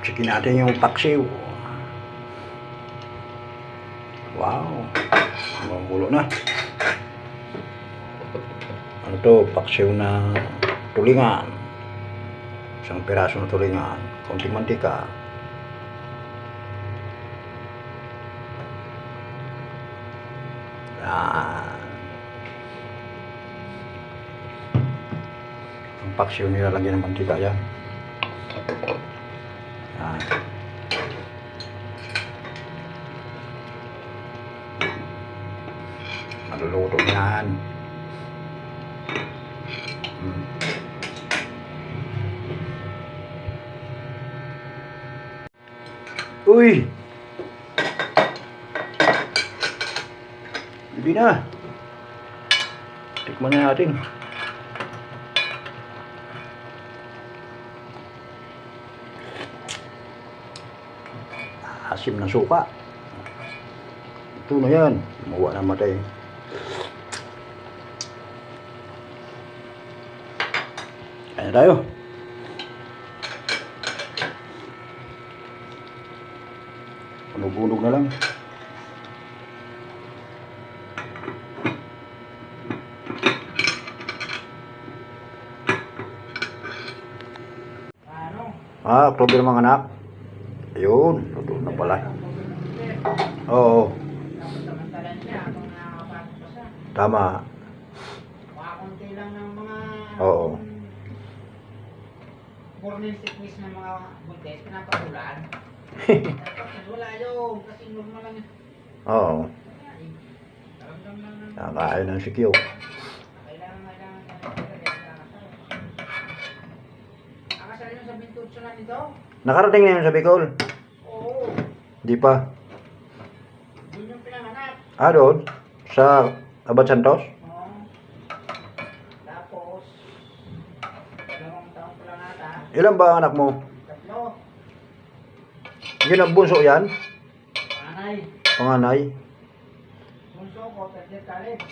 Checkin natin yung paksiw. Wow. Magulo na. Ano to? Paksiw na tulingan. Isang piraso na tulingan. Konting mantika. Yan. Ang paksiw nilalagyan ng mantika yan. Yan. Maluluto yan. Uy! Hindi na. Tikman na natin. Asim ng suka. Ito na yan. Mawa na matay. Kaya tayo. Punog-punog na lang. Oktober mga anak. Ayun, luto na pala. Oo. Tama. Konti lang ng mga Oo. morning sickness ng mga buntes, pinapatulan. Wala yun, kasi normal lang yun. Oo. Nakain ng sikyo. Nakasali mo sa bintutso na nito? Nakarating na yun sa Bicol? Oo. Di pa. Yun yung pinanganak. Doon? Sa Abad Santos? Oo. Tapos, 2 taon pa lang ata. Ilan ba ang anak mo? 3. Yun ang bunso yan? Panganay. Panganay? Bunso ko, 3rd college.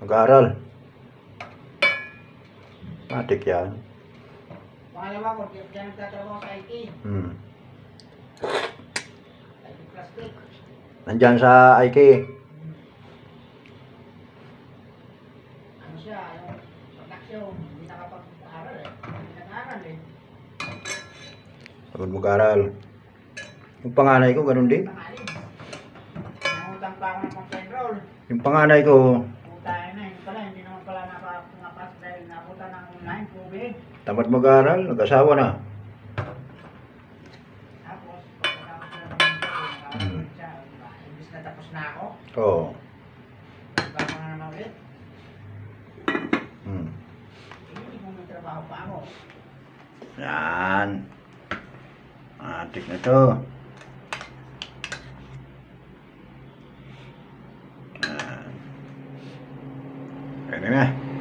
Nag-aaral? Matik yan. Pangalawa ko, diyan nagtatrabaho sa IT. IT plastic. Nandyan sa IK. Ano siya, yung pagkaksyon, hindi nakapag-aaral eh. Hindi nag-aaral eh. Pagod mag-aaral. Yung panganay ko, ganun din. Tangalin. Nangutang pa ako ng pang-enroll. Yung panganay ko, Putay na, hindi pala, hindi naman pala napapas dahil nakuta ng online, COVID. tamad mag-aaral, nag-asawa na. Tapos, pagkatapos na naman ito, siya, imbis na tapos na ako, Oo. bago na naman ulit, Hmm. hindi mo may trabaho pa ako. Yan. Matik na to. Yan. Pwede na.